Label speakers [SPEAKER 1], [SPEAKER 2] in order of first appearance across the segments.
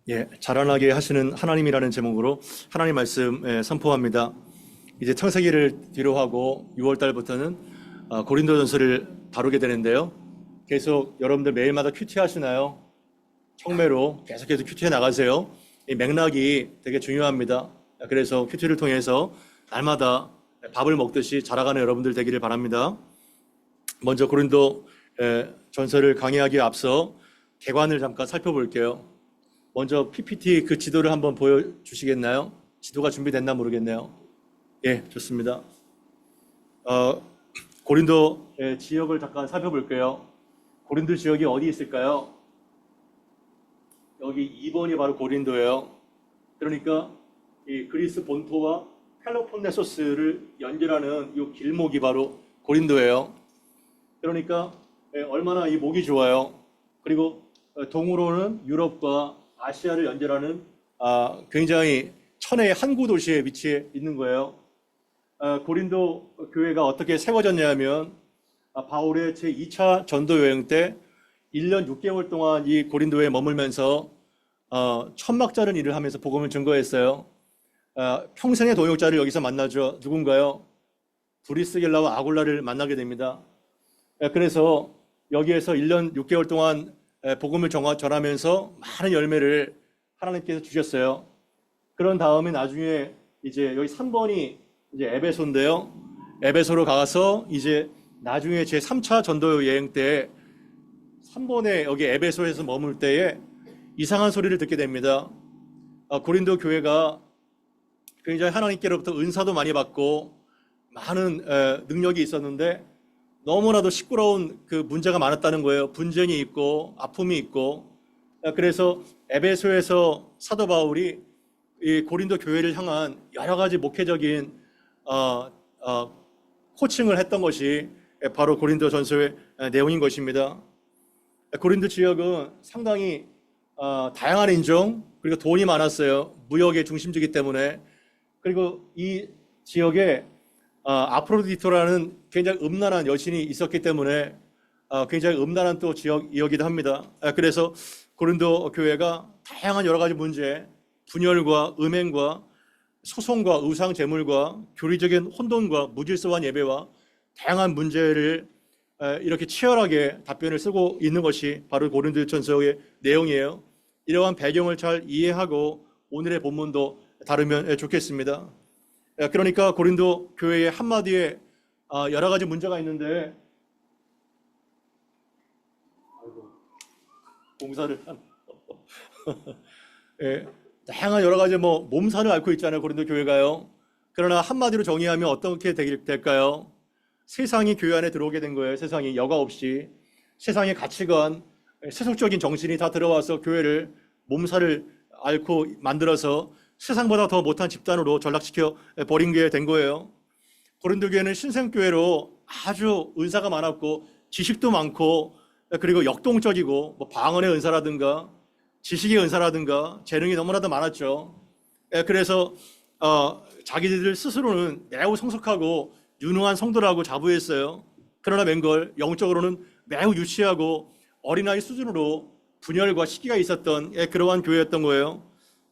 [SPEAKER 1] 예, 자라나게 하시는 하나님이라는 제목으로 하나님 말씀 선포합니다. 이제 창세기를 뒤로 하고 6월 달부터는 고린도전서를 다루게 되는데요. 계속 여러분들 매일마다 큐티 하시나요? 청매로 계속해서 큐티해 나가세요. 이 맥락이 되게 중요합니다. 그래서 큐티를 통해서 날마다 밥을 먹듯이 자라가는 여러분들 되기를 바랍니다. 먼저 고린도 전서를 강의하기에 앞서 개관을 잠깐 살펴볼게요. 먼저 PPT 그 지도를 한번 보여주시겠나요? 지도가 준비됐나 모르겠네요. 예, 좋습니다. 고린도의 지역을 잠깐 살펴볼게요. 고린도 지역이 어디 있을까요? 여기 2번이 바로 고린도예요. 그러니까 이 그리스 본토와 펠로폰네소스를 연결하는 이 길목이 바로 고린도예요. 그러니까 얼마나 이 목이 좋아요. 그리고 동으로는 유럽과 아시아를 연결하는 굉장히 천혜의 항구 도시에 위치해 있는 거예요. 고린도 교회가 어떻게 세워졌냐면 바울의 제2차 전도 여행 때 1년 6개월 동안 이 고린도에 머물면서 천막자른 일을 하면서 복음을 증거했어요. 평생의 동역자를 여기서 만나죠. 누군가요? 브리스길라와 아굴라를 만나게 됩니다. 그래서 여기에서 1년 6개월 동안 복음을 전하면서 많은 열매를 하나님께서 주셨어요. 그런 다음에 나중에 이제 여기 3번이 이제 에베소인데요. 에베소로 가서 이제 나중에 제 3차 전도 여행 때 3번에 여기 에베소에서 머물 때에 이상한 소리를 듣게 됩니다. 고린도 교회가 굉장히 하나님께로부터 은사도 많이 받고 많은 능력이 있었는데 너무나도 시끄러운 그 문제가 많았다는 거예요. 분쟁이 있고 아픔이 있고. 그래서 에베소에서 사도 바울이 이 고린도 교회를 향한 여러 가지 목회적인 코칭을 했던 것이 바로 고린도 전서의 내용인 것입니다. 고린도 지역은 상당히 다양한 인종 그리고 돈이 많았어요. 무역의 중심지이기 때문에. 그리고 이 지역에 아프로디토라는 굉장히 음란한 여신이 있었기 때문에 굉장히 음란한 또 지역이기도 합니다. 그래서 고린도 교회가 다양한 여러 가지 문제, 분열과 음행과 소송과 의상 제물과 교리적인 혼돈과 무질서한 예배와 다양한 문제를 이렇게 치열하게 답변을 쓰고 있는 것이 바로 고린도전서의 내용이에요. 이러한 배경을 잘 이해하고 오늘의 본문도 다루면 좋겠습니다. 그러니까 고린도 교회의 한마디에 여러 가지 문제가 있는데 공사를 예, 다양한 여러 가지 몸살을 앓고 있잖아요. 고린도 교회가요. 그러나 한마디로 정의하면 어떻게 될까요? 세상이 교회 안에 들어오게 된 거예요. 세상이 여과 없이 세상의 가치관, 세속적인 정신이 다 들어와서 교회를 몸살을 앓고 만들어서 세상보다 더 못한 집단으로 전락시켜 버린 게 된 거예요. 고린도 교회는 신생교회로 아주 은사가 많았고 지식도 많고 그리고 역동적이고 방언의 은사라든가 지식의 은사라든가 재능이 너무나도 많았죠. 그래서 자기들 스스로는 매우 성숙하고 유능한 성도라고 자부했어요. 그러나 맹걸 영적으로는 매우 유치하고 어린아이 수준으로 분열과 시기가 있었던 그러한 교회였던 거예요.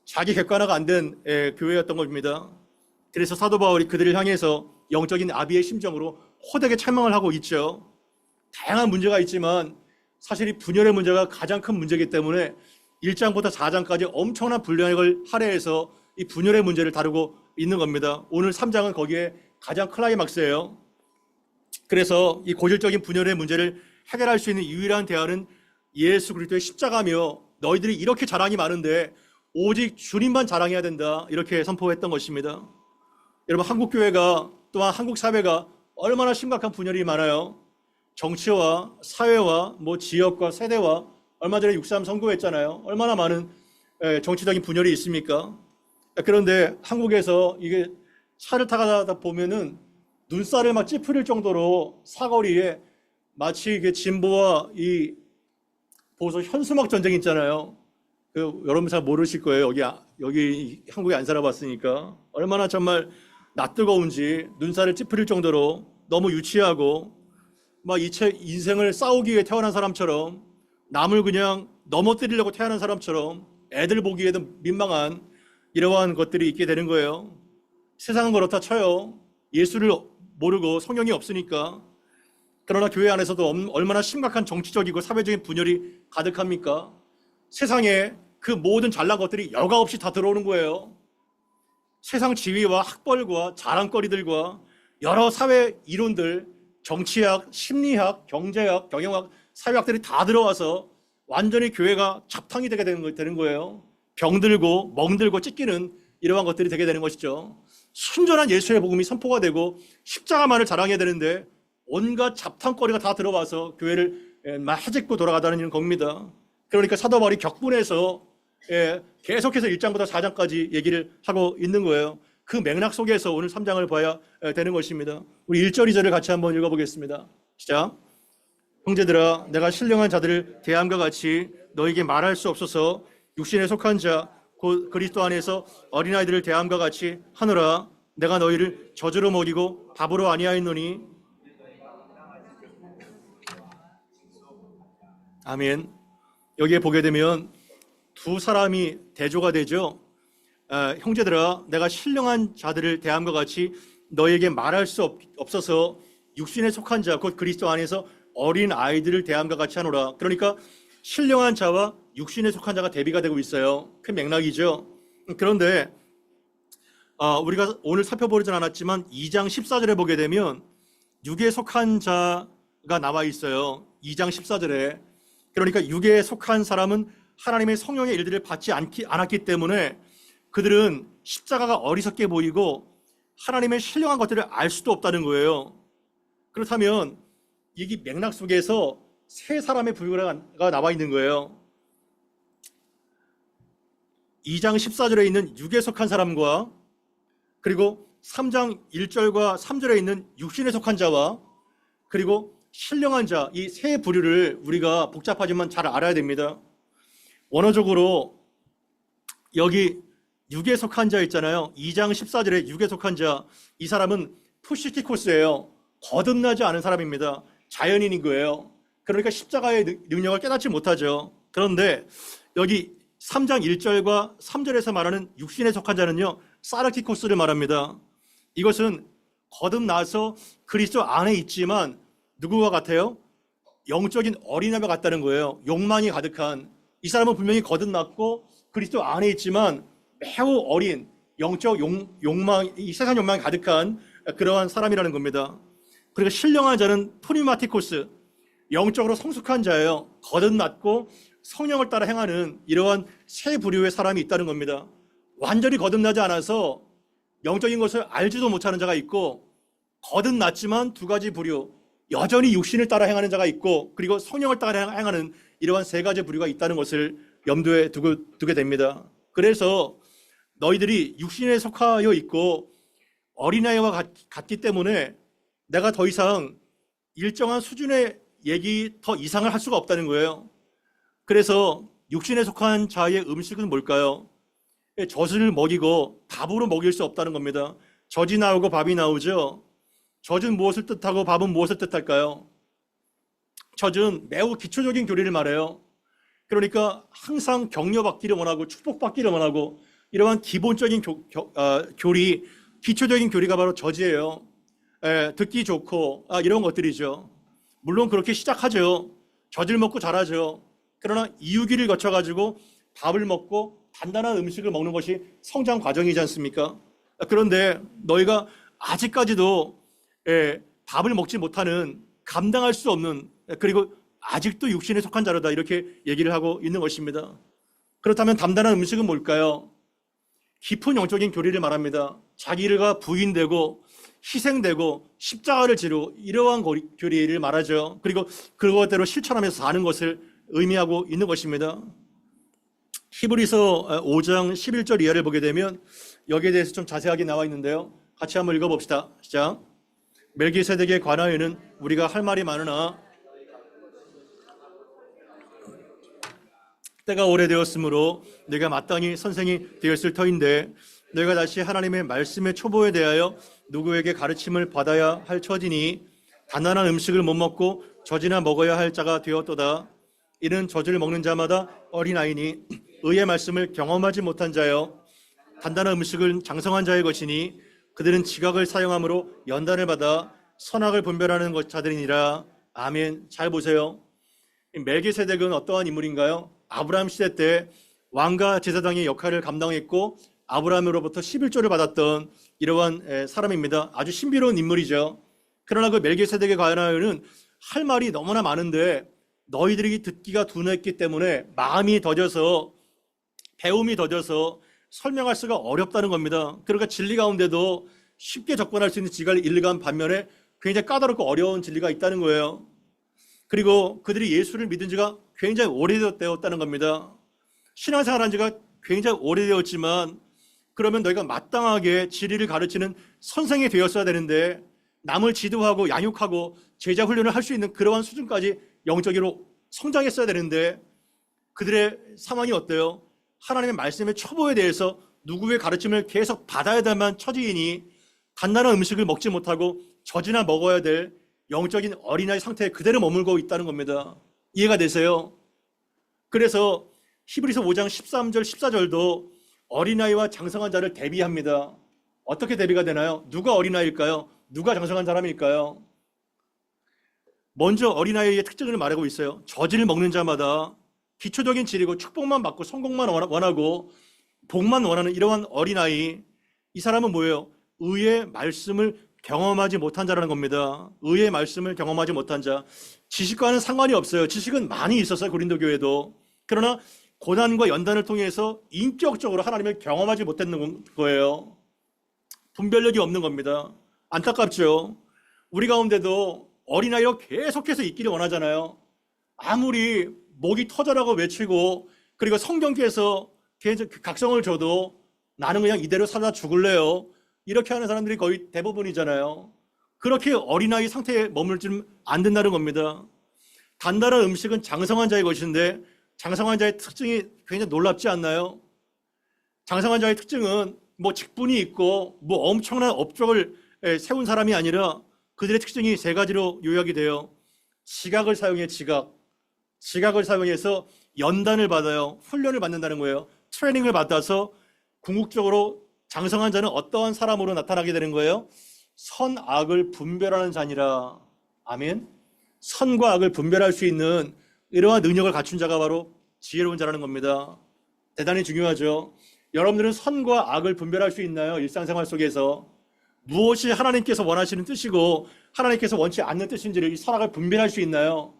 [SPEAKER 1] 자기 객관화가 안 된 교회였던 겁니다. 그래서 사도 바울이 그들을 향해서 영적인 아비의 심정으로 호되게 책망을 하고 있죠. 다양한 문제가 있지만 사실 이 분열의 문제가 가장 큰 문제이기 때문에 1장부터 4장까지 엄청난 분량을 할애해서 이 분열의 문제를 다루고 있는 겁니다. 오늘 3장은 거기에 가장 클라이막스예요. 그래서 이 고질적인 분열의 문제를 해결할 수 있는 유일한 대안은 예수 그리스도의 십자가며 너희들이 이렇게 자랑이 많은데 오직 주님만 자랑해야 된다. 이렇게 선포했던 것입니다. 여러분 한국교회가 또한 한국 사회가 얼마나 심각한 분열이 많아요. 정치와 사회와 지역과 세대와 얼마 전에 6.3 선거했잖아요. 얼마나 많은 정치적인 분열이 있습니까? 그런데 한국에서 이게 차를 타가다 보면은 눈살을 막 찌푸릴 정도로 사거리에 마치 이게 진보와 이 보수 현수막 전쟁 있잖아요. 여러분 잘 모르실 거예요. 여기 한국에 안 살아봤으니까 얼마나 정말 낯뜨거운지 눈살을 찌푸릴 정도로 너무 유치하고 막 인생을 싸우기 위해 태어난 사람처럼 남을 그냥 넘어뜨리려고 태어난 사람처럼 애들 보기에도 민망한 이러한 것들이 있게 되는 거예요. 세상은 그렇다 쳐요. 예수를 모르고 성령이 없으니까. 그러나 교회 안에서도 얼마나 심각한 정치적이고 사회적인 분열이 가득합니까? 세상에 그 모든 잘난 것들이 여과 없이 다 들어오는 거예요. 세상 지위와 학벌과 자랑거리들과 여러 사회 이론들, 정치학, 심리학, 경제학, 경영학, 사회학들이 다 들어와서 완전히 교회가 잡탕이 되게 되는 거예요. 병들고 멍들고 찢기는 이러한 것들이 되게 되는 것이죠. 순전한 예수의 복음이 선포가 되고 십자가만을 자랑해야 되는데 온갖 잡탕거리가 다 들어와서 교회를 해집고 돌아가다는 겁니다. 그러니까 사도 바울이 격분해서 계속해서 1장부터 4장까지 얘기를 하고 있는 거예요. 그 맥락 속에서 오늘 3장을 봐야 되는 것입니다. 우리 1절, 2절을 같이 한번 읽어보겠습니다. 시작. 형제들아, 내가 신령한 자들을 대함과 같이 너에게 말할 수 없어서 육신에 속한 자, 곧 그리스도 안에서 어린아이들을 대함과 같이 하노라. 내가 너희를 저주로 먹이고 밥으로 아니하였노니. 아멘. 여기에 보게 되면 두 사람이 대조가 되죠. 형제들아, 내가 신령한 자들을 대함과 같이 너에게 말할 수 없어서 육신에 속한 자, 곧 그리스도 안에서 어린 아이들을 대함과 같이 하노라. 그러니까 신령한 자와 육신에 속한 자가 대비가 되고 있어요. 그 맥락이죠. 그런데 우리가 오늘 살펴보진 않았지만 2장 14절에 보게 되면 육에 속한 자가 나와 있어요. 2장 14절에. 그러니까 육에 속한 사람은 하나님의 성령의 일들을 받지 않았기 때문에 그들은 십자가가 어리석게 보이고 하나님의 신령한 것들을 알 수도 없다는 거예요. 그렇다면 이 맥락 속에서 세 사람의 부류가 나와 있는 거예요. 2장 14절에 있는 육에 속한 사람과 그리고 3장 1절과 3절에 있는 육신에 속한 자와 그리고 신령한 자, 이 세 부류를 우리가 복잡하지만 잘 알아야 됩니다. 원어적으로 여기 육에 속한 자 있잖아요. 2장 14절에 육에 속한 자, 이 사람은 푸시티코스예요. 거듭나지 않은 사람입니다. 자연인인 거예요. 그러니까 십자가의 능력을 깨닫지 못하죠. 그런데 여기 3장 1절과 3절에서 말하는 육신에 속한 자는요, 사르키코스를 말합니다. 이것은 거듭나서 그리스도 안에 있지만 누구와 같아요? 영적인 어린아이와 같다는 거예요. 욕망이 가득한. 이 사람은 분명히 거듭났고 그리스도 안에 있지만 매우 어린 영적 욕망, 이 세상 욕망이 가득한 그러한 사람이라는 겁니다. 그리고 신령한 자는 프리마티코스, 영적으로 성숙한 자예요. 거듭났고 성령을 따라 행하는 이러한 세 부류의 사람이 있다는 겁니다. 완전히 거듭나지 않아서 영적인 것을 알지도 못하는 자가 있고, 거듭났지만 두 가지 부류, 여전히 육신을 따라 행하는 자가 있고, 그리고 성령을 따라 행하는 이러한 세 가지 부류가 있다는 것을 염두에 두게 됩니다. 그래서 너희들이 육신에 속하여 있고 어린아이와 같기 때문에 내가 더 이상 일정한 수준의 얘기 더 이상을 할 수가 없다는 거예요. 그래서 육신에 속한 자의 음식은 뭘까요? 젖을 먹이고 밥으로 먹일 수 없다는 겁니다. 젖이 나오고 밥이 나오죠. 젖은 무엇을 뜻하고 밥은 무엇을 뜻할까요? 젖은 매우 기초적인 교리를 말해요. 그러니까 항상 격려받기를 원하고 축복받기를 원하고 이러한 기본적인 교리, 기초적인 교리가 바로 젖이에요. 듣기 좋고 이런 것들이죠. 물론 그렇게 시작하죠. 젖을 먹고 자라죠. 그러나 이유기를 거쳐가지고 밥을 먹고 단단한 음식을 먹는 것이 성장 과정이지 않습니까? 그런데 너희가 아직까지도 밥을 먹지 못하는, 감당할 수 없는, 그리고 아직도 육신에 속한 자로다, 이렇게 얘기를 하고 있는 것입니다. 그렇다면 단단한 음식은 뭘까요? 깊은 영적인 교리를 말합니다. 자기가 부인되고 희생되고 십자가를 지르고 이러한 교리를 말하죠. 그리고 그것대로 실천하면서 사는 것을 의미하고 있는 것입니다. 히브리서 5장 11절 이하를 보게 되면 여기에 대해서 좀 자세하게 나와 있는데요. 같이 한번 읽어봅시다. 시작. 멜기세덱에 관하여는 우리가 할 말이 많으나 때가 오래되었으므로 내가 마땅히 선생이 되었을 터인데 내가 다시 하나님의 말씀의 초보에 대하여 누구에게 가르침을 받아야 할 처지니 단단한 음식을 못 먹고 젖이나 먹어야 할 자가 되었도다. 이는 젖을 먹는 자마다 어린아이니 의의 말씀을 경험하지 못한 자여 단단한 음식은 장성한 자의 것이니 그들은 지각을 사용함으로 연단을 받아 선악을 분별하는 자들이니라. 아멘. 잘 보세요. 멜기세덱은 어떠한 인물인가요? 아브라함 시대 때 왕과 제사장의 역할을 감당했고 아브라함으로부터 11조를 받았던 이러한 사람입니다. 아주 신비로운 인물이죠. 그러나 그 멜기세덱에 관하여는 할 말이 너무나 많은데 너희들이 듣기가 둔했기 때문에 마음이 더뎌서 배움이 더뎌서 설명할 수가 어렵다는 겁니다. 그러니까 진리 가운데도 쉽게 접근할 수 있는 지각을 일리간 반면에 굉장히 까다롭고 어려운 진리가 있다는 거예요. 그리고 그들이 예수를 믿은 지가 굉장히 오래되었다는 겁니다. 신앙생활 한 지가 굉장히 오래되었지만 그러면 너희가 마땅하게 진리를 가르치는 선생이 되었어야 되는데 남을 지도하고 양육하고 제자 훈련을 할 수 있는 그러한 수준까지 영적으로 성장했어야 되는데 그들의 상황이 어때요? 하나님의 말씀의 초보에 대해서 누구의 가르침을 계속 받아야 될만 처지이니 단단한 음식을 먹지 못하고 젖이나 먹어야 될 영적인 어린아이 상태에 그대로 머물고 있다는 겁니다. 이해가 되세요? 그래서 히브리서 5장 13절 14절도 어린아이와 장성한 자를 대비합니다. 어떻게 대비가 되나요? 누가 어린아이일까요? 누가 장성한 사람일까요? 먼저 어린아이의 특징을 말하고 있어요. 젖을 먹는 자마다 기초적인 진리고 축복만 받고 성공만 원하고 복만 원하는 이러한 어린아이, 이 사람은 뭐예요? 의의 말씀을 경험하지 못한 자라는 겁니다. 의의 말씀을 경험하지 못한 자. 지식과는 상관이 없어요. 지식은 많이 있었어요. 고린도 교회도. 그러나 고난과 연단을 통해서 인격적으로 하나님을 경험하지 못했는 거예요. 분별력이 없는 겁니다. 안타깝죠. 우리 가운데도 어린아이로 계속해서 있기를 원하잖아요. 아무리 목이 터져라고 외치고 그리고 성경께서 각성을 줘도 나는 그냥 이대로 살다 죽을래요. 이렇게 하는 사람들이 거의 대부분이잖아요. 그렇게 어린아이 상태에 머물지는 안 된다는 겁니다. 단단한 음식은 장성한 자의 것인데 장성한 자의 특징이 굉장히 놀랍지 않나요? 장성한 자의 특징은 뭐 직분이 있고 뭐 엄청난 업적을 세운 사람이 아니라 그들의 특징이 세 가지로 요약이 돼요. 지각을 사용해 지각을 사용해서 연단을 받아요. 훈련을 받는다는 거예요. 트레이닝을 받아서 궁극적으로 장성한 자는 어떠한 사람으로 나타나게 되는 거예요? 선악을 분별하는 자니라. 아멘. 선과 악을 분별할 수 있는 이러한 능력을 갖춘 자가 바로 지혜로운 자라는 겁니다. 대단히 중요하죠. 여러분들은 선과 악을 분별할 수 있나요? 일상생활 속에서 무엇이 하나님께서 원하시는 뜻이고 하나님께서 원치 않는 뜻인지를 이 선악을 분별할 수 있나요?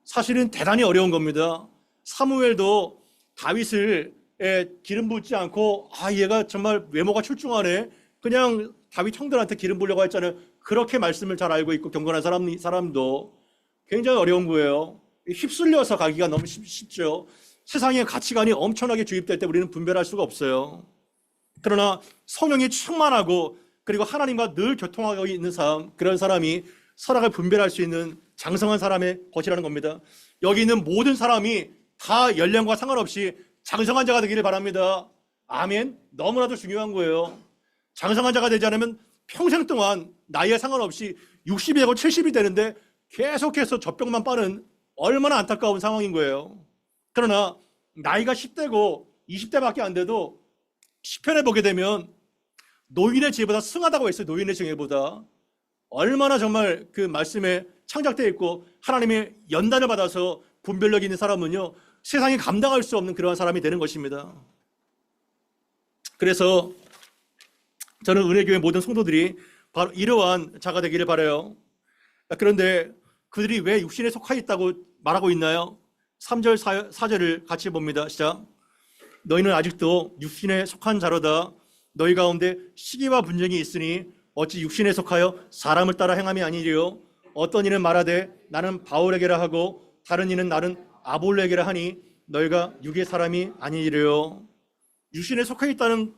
[SPEAKER 1] 사실은 대단히 어려운 겁니다. 사무엘도 다윗을 기름 붓지 않고 얘가 정말 외모가 출중하네. 그냥 다윗 형들한테 기름 부으려고 했잖아요. 그렇게 말씀을 잘 알고 있고 경건한 사람도 굉장히 어려운 거예요. 휩쓸려서 가기가 너무 쉽죠. 세상의 가치관이 엄청나게 주입될 때 우리는 분별할 수가 없어요. 그러나 성령이 충만하고 그리고 하나님과 늘 교통하고 있는 사람, 그런 사람이 선악을 분별할 수 있는 장성한 사람의 것이라는 겁니다. 여기 있는 모든 사람이 다 연령과 상관없이 장성한 자가 되기를 바랍니다. 아멘. 너무나도 중요한 거예요. 장성한 자가 되지 않으면 평생 동안 나이에 상관없이 60이 되고 70이 되는데 계속해서 젖병만 빠는 얼마나 안타까운 상황인 거예요. 그러나 나이가 10대고 20대밖에 안 돼도 시편에 보게 되면 노인의 지혜보다 승하다고 했어요. 노인의 지혜보다. 얼마나 정말 그 말씀에 창작되어 있고 하나님의 연단을 받아서 분별력 있는 사람은요, 세상이 감당할 수 없는 그러한 사람이 되는 것입니다. 그래서 저는 은혜교회 모든 성도들이 바로 이러한 자가 되기를 바라요. 그런데 그들이 왜 육신에 속하 있다고 말하고 있나요? 3절 4절을 같이 봅니다. 시작. 너희는 아직도 육신에 속한 자로다. 너희 가운데 시기와 분쟁이 있으니 어찌 육신에 속하여 사람을 따라 행함이 아니리요. 어떤 이는 말하되 나는 바울에게라 하고 다른 이는 나는 아볼레게라 하니 너희가 육의 사람이 아니리요. 육신에 속해 있다는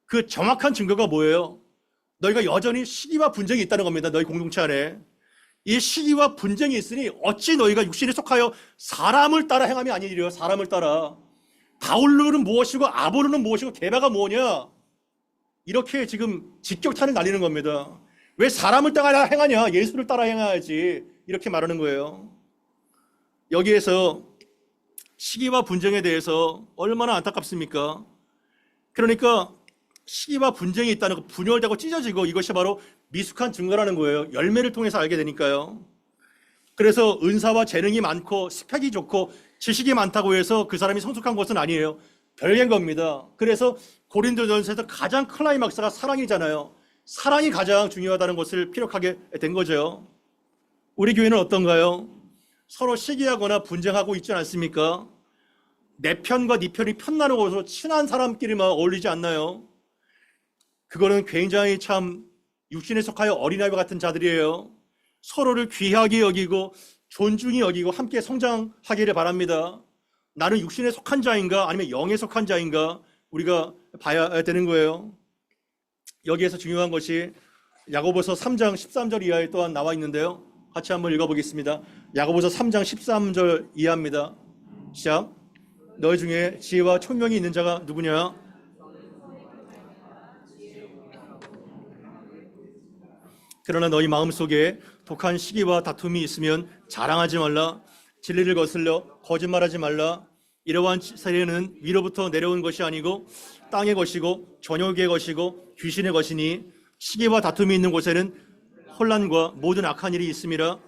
[SPEAKER 1] 그 정확한 증거가 뭐예요? 너희가 여전히 시기와 분쟁이 있다는 겁니다. 너희 공동체 안에. 이 시기와 분쟁이 있으니 어찌 너희가 육신에 속하여 사람을 따라 행함이 아니리요. 사람을 따라. 바울로는 무엇이고 아볼로는 무엇이고 게바가 뭐냐? 이렇게 지금 직격탄을 날리는 겁니다. 왜 사람을 따라 행하냐? 예수를 따라 행해야지. 이렇게 말하는 거예요. 여기에서 시기와 분쟁에 대해서 얼마나 안타깝습니까? 그러니까 시기와 분쟁이 있다는 거, 분열되고 찢어지고, 이것이 바로 미숙한 증거라는 거예요. 열매를 통해서 알게 되니까요. 그래서 은사와 재능이 많고 스펙이 좋고 지식이 많다고 해서 그 사람이 성숙한 것은 아니에요. 별개인 겁니다. 그래서 고린도전서에서 가장 클라이막스가 사랑이잖아요. 사랑이 가장 중요하다는 것을 피력하게 된 거죠. 우리 교회는 어떤가요? 서로 시기하거나 분쟁하고 있지 않습니까? 내 편과 네 편이 편나누어서 친한 사람끼리만 어울리지 않나요? 그거는 굉장히 참 육신에 속하여 어린아이와 같은 자들이에요. 서로를 귀하게 여기고 존중히 여기고 함께 성장하기를 바랍니다. 나는 육신에 속한 자인가 아니면 영에 속한 자인가 우리가 봐야 되는 거예요. 여기에서 중요한 것이 야고보서 3장 13절 이하에 또한 나와 있는데요. 같이 한번 읽어보겠습니다. 야고보서 3장 13절 이하입니다. 시작. 너희 중에 지혜와 총명이 있는 자가 누구냐? 그러나 너희 마음속에 독한 시기와 다툼이 있으면 자랑하지 말라. 진리를 거슬려 거짓말하지 말라. 이러한 세례는 위로부터 내려온 것이 아니고 땅의 것이고 전욕의 것이고 귀신의 것이니 시기와 다툼이 있는 곳에는 혼란과 모든 악한 일이 있음이라.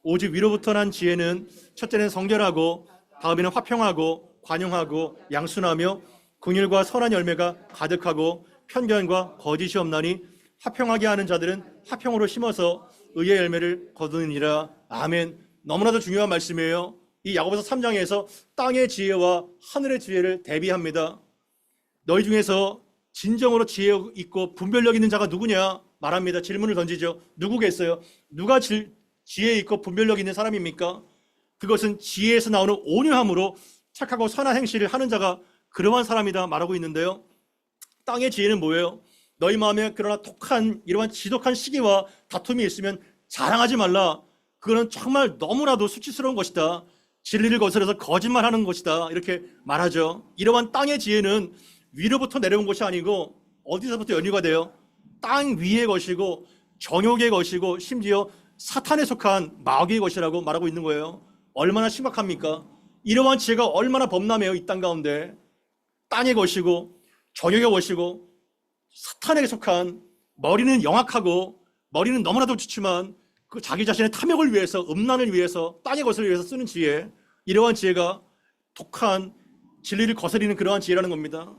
[SPEAKER 1] 오직 위로부터 난 지혜는 첫째는 성결하고 다음에는 화평하고 관용하고 양순하며 긍휼과 선한 열매가 가득하고 편견과 거짓이 없나니 화평하게 하는 자들은 화평으로 심어서 의의 열매를 거두느니라. 아멘. 너무나도 중요한 말씀이에요. 이 야고보서 3장에서 땅의 지혜와 하늘의 지혜를 대비합니다. 너희 중에서 진정으로 지혜 있고 분별력 있는 자가 누구냐 말합니다. 질문을 던지죠. 누구겠어요? 누가 지혜 있고 분별력 있는 사람입니까? 그것은 지혜에서 나오는 온유함으로 착하고 선한 행실을 하는 자가 그러한 사람이다 말하고 있는데요. 땅의 지혜는 뭐예요? 너희 마음에 그러나 독한 이러한 지독한 시기와 다툼이 있으면 자랑하지 말라. 그거는 정말 너무나도 수치스러운 것이다. 진리를 거스려서 거짓말하는 것이다. 이렇게 말하죠. 이러한 땅의 지혜는 위로부터 내려온 것이 아니고 어디서부터 연유가 돼요? 땅 위의 것이고 정욕의 것이고 심지어 사탄에 속한 마귀의 것이라고 말하고 있는 거예요. 얼마나 심각합니까? 이러한 지혜가 얼마나 범람해요. 이 땅 가운데 땅의 것이고 정욕의 것이고 사탄에게 속한 머리는 영악하고 머리는 너무나도 좋지만 그 자기 자신의 탐욕을 위해서 음란을 위해서 땅의 것을 위해서 쓰는 지혜, 이러한 지혜가 독한 진리를 거스리는 그러한 지혜라는 겁니다.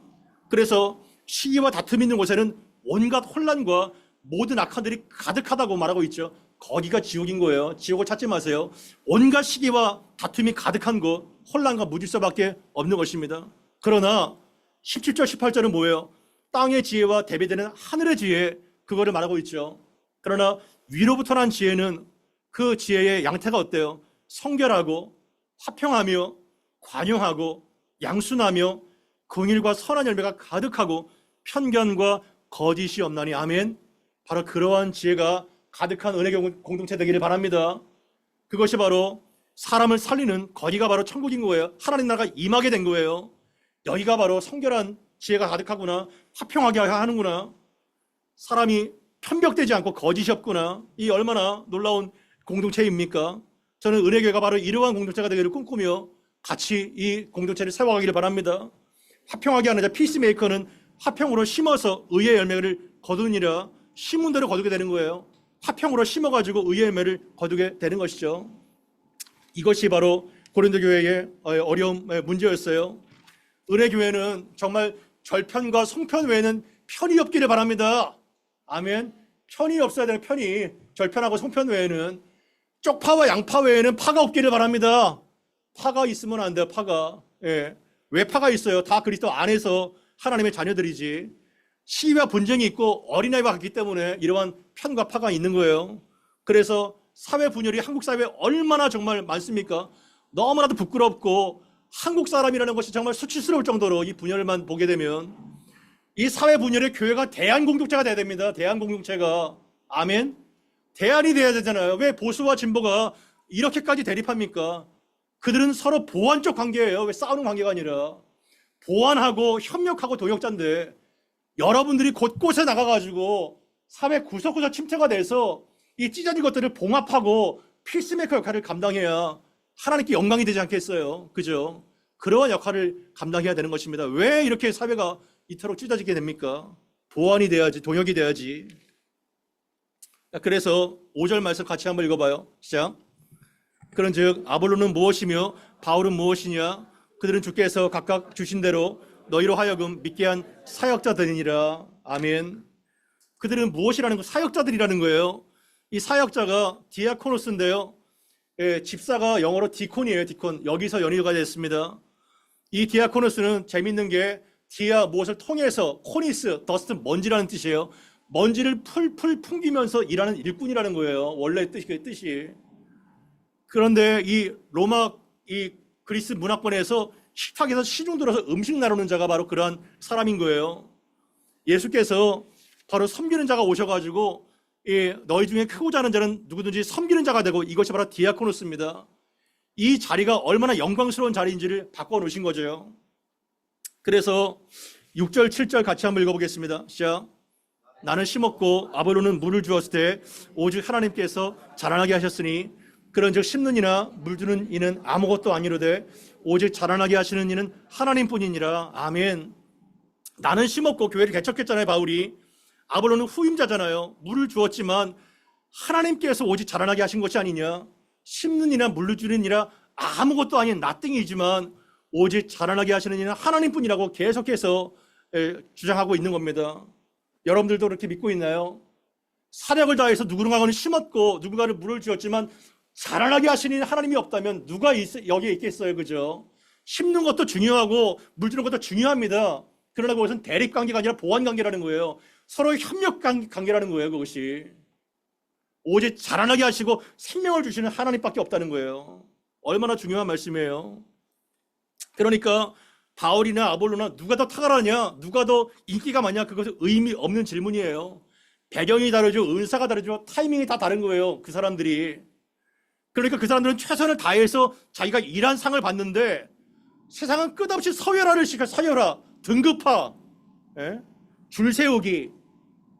[SPEAKER 1] 그래서 시기와 다툼이 있는 곳에는 온갖 혼란과 모든 악한들이 가득하다고 말하고 있죠. 거기가 지옥인 거예요. 지옥을 찾지 마세요. 온갖 시기와 다툼이 가득한 곳, 혼란과 무질서밖에 없는 것입니다. 그러나 17절 18절은 뭐예요? 땅의 지혜와 대비되는 하늘의 지혜, 그거를 말하고 있죠. 그러나 위로부터 난 지혜는 그 지혜의 양태가 어때요? 성결하고 화평하며 관용하고 양순하며 긍휼과 선한 열매가 가득하고 편견과 거짓이 없나니. 아멘. 바로 그러한 지혜가 가득한 은혜의 공동체 되기를 바랍니다. 그것이 바로 사람을 살리는 거기가 바로 천국인 거예요. 하나님 나라가 임하게 된 거예요. 여기가 바로 성결한 지혜가 가득하구나. 화평하게 하는구나. 사람이 편벽되지 않고 거짓이 없구나. 이 얼마나 놀라운 공동체입니까? 저는 은혜교회가 바로 이러한 공동체가 되기를 꿈꾸며 같이 이 공동체를 세워가기를 바랍니다. 화평하게 하는 자 피스메이커는 화평으로 심어서 의의 열매를 거두니라. 심은 대로 거두게 되는 거예요. 화평으로 심어가지고 의의 열매를 거두게 되는 것이죠. 이것이 바로 고린도 교회의 어려움 문제였어요. 은혜교회는 정말 절편과 성편 외에는 편이 없기를 바랍니다. 아멘. 편이 없어야 되는, 편이 절편하고 성편 외에는 쪽파와 양파 외에는 파가 없기를 바랍니다. 파가 있으면 안 돼요. 파가. 예. 왜 파가 있어요? 다 그리스도 안에서 하나님의 자녀들이지. 시위와 분쟁이 있고 어린아이와 같기 때문에 이러한 편과 파가 있는 거예요. 그래서 사회 분열이 한국 사회에 얼마나 정말 많습니까? 너무나도 부끄럽고 한국 사람이라는 것이 정말 수치스러울 정도로 이 분열만 보게 되면 이 사회 분열의 교회가 대안 공동체가 돼야 됩니다. 대안 공동체가. 아멘. 대안이 돼야 되잖아요. 왜 보수와 진보가 이렇게까지 대립합니까? 그들은 서로 보완적 관계예요. 왜 싸우는 관계가 아니라 보완하고 협력하고 동역자인데, 여러분들이 곳곳에 나가가지고 사회 구석구석 침투가 돼서 이 찢어진 것들을 봉합하고 피스메이커 역할을 감당해야 하나님께 영광이 되지 않겠어요? 그죠? 그러한 역할을 감당해야 되는 것입니다. 왜 이렇게 사회가 이토록 찢어지게 됩니까? 보완이 돼야지, 동역이 돼야지. 그래서 5절 말씀 같이 한번 읽어봐요. 시작. 그런즉 아볼로는 무엇이며 바울은 무엇이냐? 그들은 주께서 각각 주신 대로 너희로 하여금 믿게 한 사역자들이니라. 아멘. 그들은 무엇이라는 거? 사역자들이라는 거예요. 이 사역자가 디아코노스인데요. 예, 집사가 영어로 디콘이에요. 디콘. 여기서 연유가 됐습니다. 이 디아코노스는 재밌는 게 디아 무엇을 통해서, 코니스 더스트 먼지라는 뜻이에요. 먼지를 풀풀 풍기면서 일하는 일꾼이라는 거예요. 원래 뜻이. 그런데 이 로마 이 그리스 문화권에서 식탁에서 시중 들어서 음식 나누는 자가 바로 그러한 사람인 거예요. 예수께서 바로 섬기는 자가 오셔가지고 너희 중에 크고자 하는 자는 누구든지 섬기는 자가 되고, 이것이 바로 디아코노스입니다. 이 자리가 얼마나 영광스러운 자리인지를 바꿔놓으신 거죠. 그래서 6절 7절 같이 한번 읽어보겠습니다. 시작. 나는 심었고 아볼로는 물을 주었을 때 오직 하나님께서 자라나게 하셨으니 그런즉 심는 이나 물 주는 이는 아무것도 아니로되 오직 자라나게 하시는 이는 하나님뿐이니라. 아멘. 나는 심었고, 교회를 개척했잖아요, 바울이. 아볼로는 후임자잖아요. 물을 주었지만 하나님께서 오직 자라나게 하신 것이 아니냐. 심는 이나 물을 주는 이라 아무것도 아닌 나띵이지만 오직 자라나게 하시는 이는 하나님뿐이라고 계속해서 주장하고 있는 겁니다. 여러분들도 그렇게 믿고 있나요? 사력을 다해서 누군가는 심었고 누군가를 물을 주었지만 자라나게 하시는 하나님이 없다면 누가 여기에 있겠어요? 그죠? 심는 것도 중요하고 물 주는 것도 중요합니다. 그러나 그것은 대립관계가 아니라 보완관계라는 거예요. 서로 협력관계라는 거예요. 그것이 오직 자라나게 하시고 생명을 주시는 하나님밖에 없다는 거예요. 얼마나 중요한 말씀이에요. 그러니까 바울이나 아볼로나 누가 더 탁월하냐, 누가 더 인기가 많냐, 그것은 의미 없는 질문이에요. 배경이 다르죠, 은사가 다르죠, 타이밍이 다 다른 거예요. 그 사람들이. 그러니까 그 사람들은 최선을 다해서 자기가 일한 상을 받는데 세상은 끝없이 서열화를 시켜. 서열화, 등급화, 줄 세우기.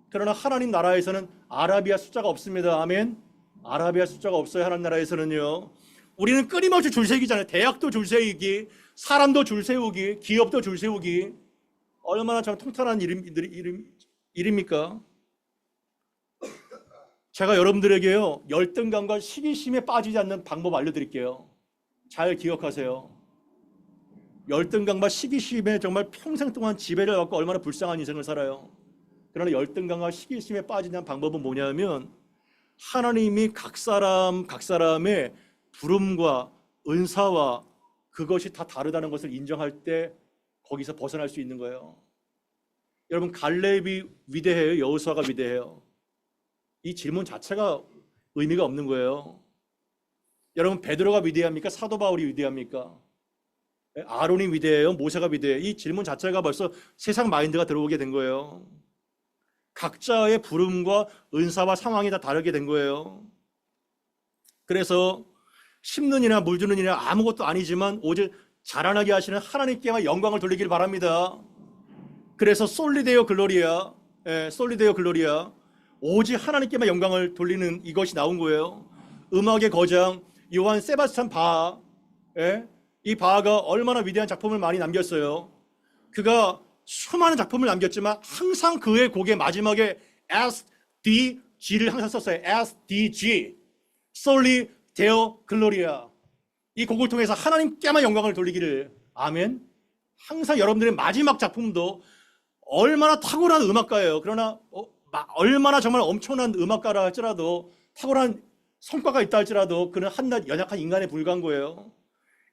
[SPEAKER 1] 그러나 하나님 나라에서는 아라비아 숫자가 없습니다. 아멘. 아라비아 숫자가 없어요. 하나님 나라에서는요. 우리는 끊임없이 줄 세기잖아요. 대학도 줄 세우기, 사람도 줄 세우기, 기업도 줄 세우기. 얼마나 참 통탄한 일입니까? 제가 여러분들에게요, 열등감과 시기심에 빠지지 않는 방법 알려드릴게요. 잘 기억하세요. 열등감과 시기심에 정말 평생 동안 지배를 받고 얼마나 불쌍한 인생을 살아요. 그러나 열등감과 시기심에 빠지는 방법은 뭐냐면 하나님이 각 사람의 부름과 은사와 그것이 다 다르다는 것을 인정할 때 거기서 벗어날 수 있는 거예요. 여러분, 갈렙이 위대해요? 여호수아가 위대해요? 이 질문 자체가 의미가 없는 거예요. 여러분, 베드로가 위대합니까? 사도 바울이 위대합니까? 아론이 위대해요? 모세가 위대해요? 이 질문 자체가 벌써 세상 마인드가 들어오게 된 거예요. 각자의 부름과 은사와 상황이 다 다르게 된 거예요. 그래서 심는 이나 물 주는 이나 아무것도 아니지만 오직 자라나게 하시는 하나님께만 영광을 돌리길 바랍니다. 그래서 솔리데오 글로리아, 솔리데오 글로리아, 오직 하나님께만 영광을 돌리는 이것이 나온 거예요. 음악의 거장 요한 세바스찬 바하, 이 바하가 얼마나 위대한 작품을 많이 남겼어요. 그가 수많은 작품을 남겼지만 항상 그의 곡의 마지막에 SDG를 항상 썼어요. SDG, Soli Deo Gloria. 이 곡을 통해서 하나님께만 영광을 돌리기를. 아멘. 항상 여러분들의 마지막 작품도 얼마나 탁월한 음악가예요. 그러나 얼마나 정말 엄청난 음악가라 할지라도, 탁월한 성과가 있다 할지라도 그는 한낱 연약한 인간에 불과한 거예요.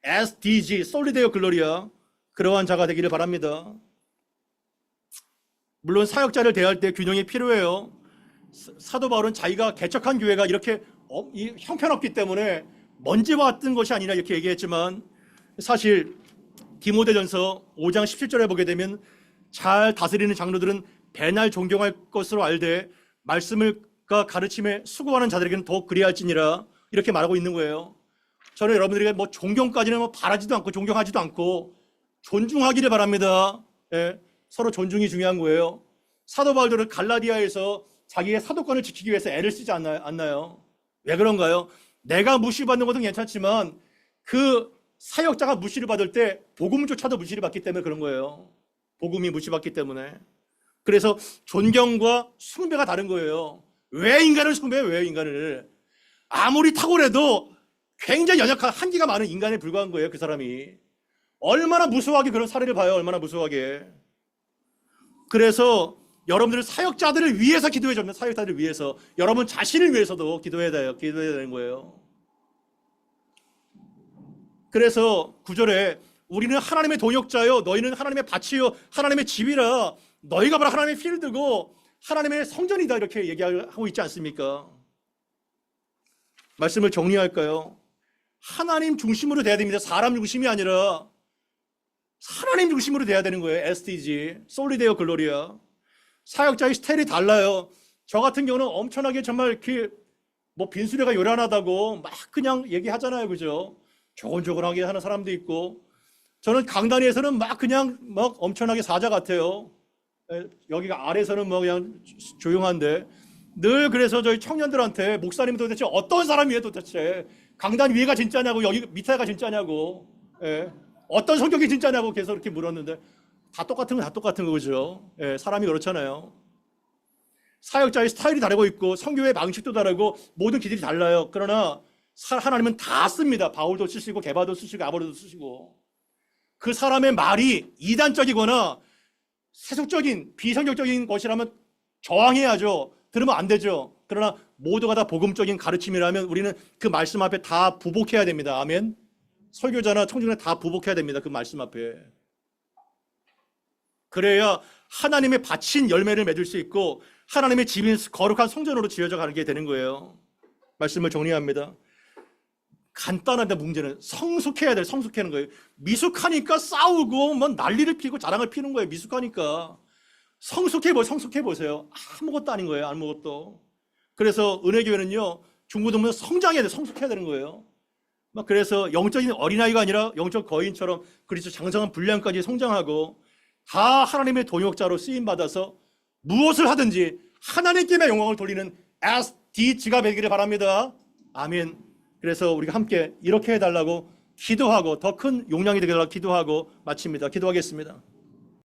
[SPEAKER 1] SDG, Soli Deo Gloria. 그러한 자가 되기를 바랍니다. 물론 사역자를 대할 때 균형이 필요해요. 사도 바울은 자기가 개척한 교회가 이렇게 형편없기 때문에 먼지와 같은 것이 아니라 이렇게 얘기했지만, 사실 디모데전서 5장 17절에 보게 되면 잘 다스리는 장로들은 배날 존경할 것으로 알되 말씀과 가르침에 수고하는 자들에게는 더욱 그리할지니라, 이렇게 말하고 있는 거예요. 저는 여러분들에게 존경까지는 바라지도 않고 존경하지도 않고 존중하기를 바랍니다. 서로 존중이 중요한 거예요. 사도 바울은 갈라디아에서 자기의 사도권을 지키기 위해서 애를 쓰지 않나요? 왜 그런가요? 내가 무시받는 것은 괜찮지만 그 사역자가 무시를 받을 때 복음조차도 무시를 받기 때문에 그런 거예요. 복음이 무시받기 때문에. 그래서 존경과 숭배가 다른 거예요. 왜 인간을 숭배해요? 왜 인간을? 아무리 탁월해도 굉장히 연약한 한계가 많은 인간에 불과한 거예요. 그 사람이. 얼마나 무수하게 그런 사례를 봐요. 얼마나 무수하게. 그래서 여러분들 사역자들을 위해서 기도해 줍니다. 사역자들을 위해서. 여러분 자신을 위해서도 기도해야 돼요. 기도해야 되는 거예요. 그래서 9절에 우리는 하나님의 동역자요 너희는 하나님의 밭이요 하나님의 집이라 너희가 바로 하나님의 필드고 하나님의 성전이다 이렇게 얘기하고 있지 않습니까? 말씀을 정리할까요? 하나님 중심으로 돼야 됩니다. 사람 중심이 아니라 하나님 중심으로 돼야 되는 거예요. SDG, 솔리데오 글로리아. 사역자의 스타일이 달라요. 저 같은 경우는 엄청나게 정말 뭐 빈수레가 요란하다고 막 그냥 얘기하잖아요. 그죠? 조곤조곤하게 하는 사람도 있고 저는 강단위에서는 막 그냥 막 엄청나게 사자 같아요. 여기가 아래서는 뭐 그냥 조용한데 늘 그래서 저희 청년들한테 목사님 도대체 어떤 사람이에요 도대체 강단 위에가 진짜냐고 여기 밑에가 진짜냐고 어떤 성격이 진짜냐고 계속 이렇게 물었는데 다 똑같은 건 다 똑같은 거죠. 사람이 그렇잖아요. 사역자의 스타일이 다르고 있고 선교의 방식도 다르고 모든 기질이 달라요. 그러나 하나님은 다 씁니다. 바울도 쓰시고 게바도 쓰시고 아볼로도 쓰시고 그 사람의 말이 이단적이거나 세속적인 비성경적인 것이라면 저항해야죠. 들으면 안 되죠. 그러나 모두가 다 복음적인 가르침이라면 우리는 그 말씀 앞에 다 부복해야 됩니다. 아멘. 설교자나 청중에 다 부복해야 됩니다. 그 말씀 앞에. 그래야 하나님의 바친 열매를 맺을 수 있고 하나님의 집인 거룩한 성전으로 지어져 가게 되는 거예요. 말씀을 정리합니다. 간단한데 문제는 성숙해야 돼요. 성숙하는 거예요. 미숙하니까 싸우고 뭐 난리를 피고 자랑을 피는 거예요. 미숙하니까. 성숙해 보세요. 아무것도 아닌 거예요. 아무것도. 그래서 은혜교회는요. 중고등부 성장해야 돼. 성숙해야 되는 거예요. 막 그래서 영적인 어린아이가 아니라 영적 거인처럼 그리스도 장성한 분량까지 성장하고 다 하나님의 동역자로 쓰임 받아서 무엇을 하든지 하나님께만 영광을 돌리는 SDG가 되기를 바랍니다. 아멘. 그래서 우리가 함께 이렇게 해달라고 기도하고 더 큰 용량이 되게 해달라고 기도하고 마칩니다. 기도하겠습니다.